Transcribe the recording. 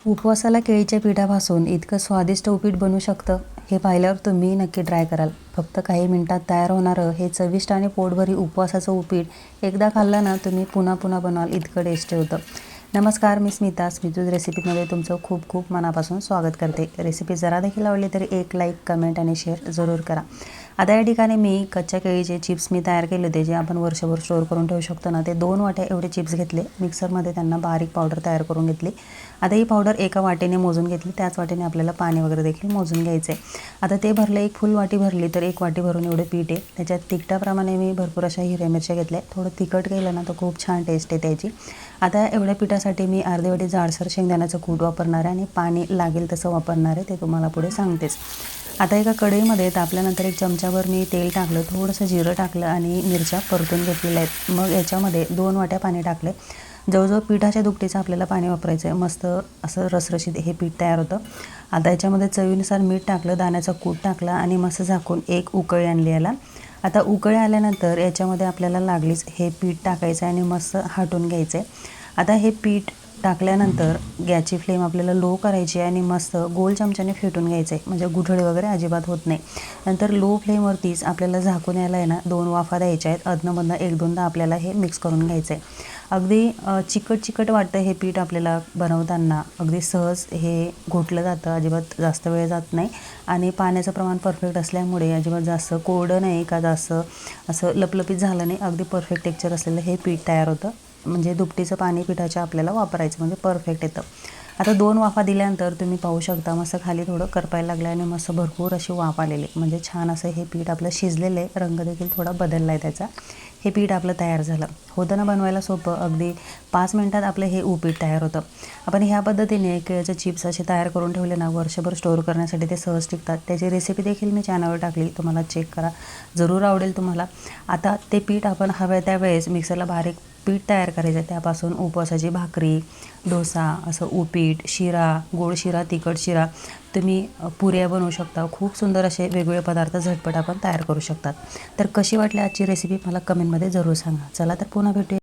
उपवासाला केळीच्या पिठापासून इतकं स्वादिष्ट उपीट बनू शकतं हे पाहिल्यावर तुम्ही नक्की ट्राय कराल. फक्त काही मिनिटात तयार होणारं हे चविष्ट आणि पोटभरी उपवासाचं उपीट एकदा खाल्लं ना तुम्ही पुन्हा पुन्हा बनवाल, इतकं टेस्टी होतं. नमस्कार, मी स्मितूज रेसिपीमध्ये तुमचं खूप खूप मनापासून स्वागत करते. रेसिपी जरा देखील आवडली तरी एक लाईक, कमेंट आणि शेअर जरूर करा. आता या ठिकाणी मी कच्च्या केळीचे चिप्स तयार केले होते, जे आपण वर्षभर स्टोअर करून ठेवू शकतो ना. ते 2 वाट्या एवढे चिप्स घेतले. मिक्सरमध्ये त्यांना बारीक पावडर तयार करून घेतली. आता ही पावडर एका वाटीने मोजून घेतली. त्याच वाटीने आपल्याला पाणी वगैरे देखील मोजून घ्यायचं आहे. आता ते भरलं, एक फुल वाटी भरली तर 1 वाटी भरून एवढे पीठ आहे. त्याच्यात तिखटाप्रमाणे मी भरपूर अशा हिरव्या मिरच्या घेतल्या. थोडं तिखट केलं ना तर खूप छान टेस्ट आहे त्याची. आता एवढ्या पिठासाठी मी अर्धी वाटी जाडसर शेंगदाण्याचं कूट वापरणार आहे आणि पाणी लागेल तसं वापरणार आहे, ते तुम्हाला पुढे सांगतेच. आता एका कढईमध्ये तापल्यानंतर 1 चमचाभर मी तेल टाकलं, थोडंसं जिरं टाकलं आणि मिरच्या परतून घेतलेल्या आहेत. मग याच्यामध्ये 2 वाट्या पाणी टाकले. जवळजवळ पिठाच्या दुपटीचं आपल्याला पाणी वापरायचं आहे. मस्त असं रसरशीत हे पीठ तयार होतं. आता याच्यामध्ये चवीनुसार मीठ टाकलं, दाण्याचा कूट टाकला आणि मस्त झाकून 1 उकळी आणली याला. आता उकळी आल्यानंतर याच्यामध्ये आपल्याला लागलीच हे पीठ टाकायचं आहे आणि मस्त हाटून घ्यायचं आहे. आता हे पीठ टाकल्यानंतर गॅसची फ्लेम आपल्याला लो करायची आहे आणि मस्त गोल चमच्याने फेटून घ्यायचं आहे, म्हणजे गुठळी वगैरे अजिबात होत नाही. नंतर लो फ्लेमवरतीच आपल्याला झाकून यायला आहे ना 2 वाफा द्यायच्या आहेत. अधनंमधनं 1-2दा आपल्याला हे मिक्स करून घ्यायचं आहे. अगदी चिकट वाटतं हे पीठ आपल्याला बनवताना. अगदी सहज हे घोटलं जातं, अजिबात जास्त वेळ जात नाही आणि पाण्याचं प्रमाण परफेक्ट असल्यामुळे अजिबात जास्त कोरडं नाही का जास्त असं लपलपीत झालं नाही. अगदी परफेक्ट टेक्स्चर असलेलं हे पीठ तयार होतं. म्हणजे दुपटीचं पाणी पिठाचं आपल्याला वापरायचं, म्हणजे परफेक्ट येतं. आता 2 वाफा दिल्यानंतर तुम्ही पाहू शकता मस्त खाली थोडं करपायला लागलं आणि मस्त भरपूर अशी वाफ आलेली, म्हणजे छान असं हे पीठ आपलं शिजलेलं आहे. रंग देखील थोडा बदलला आहे त्याचा. हे पीठ आपलं तयार झालं. होतं ना बनवायला सोपं. अगदी 5 मिनिटात आपलं हे उपीट तयार होतं. आपण ह्या पद्धतीने केळीचे चिप्स असे तयार करून ठेवले ना, वर्षभर स्टोअर करण्यासाठी ते सहज टिकतात. त्याची रेसिपी देखील मी चॅनलवर टाकली, तुम्हाला चेक करा, जरूर आवडेल तुम्हाला. आता ते पीठ आपण हव्या त्यावेळेस मिक्सरला बारीक पीठ तयार करायचं आहे. त्यापासून उपवासाची भाकरी, डोसा, असं उपीट, शिरा, गोड शिरा, तिखट शिरा, तुम्ही पुऱ्या बनवू शकता. खूप सुंदर असे वेगवेगळे पदार्थ झटपट आपण तयार करू शकतात. तर कशी वाटली आजची रेसिपी मला कमेंटमध्ये जरूर सांगा. चला तर पुन्हा भेटूया.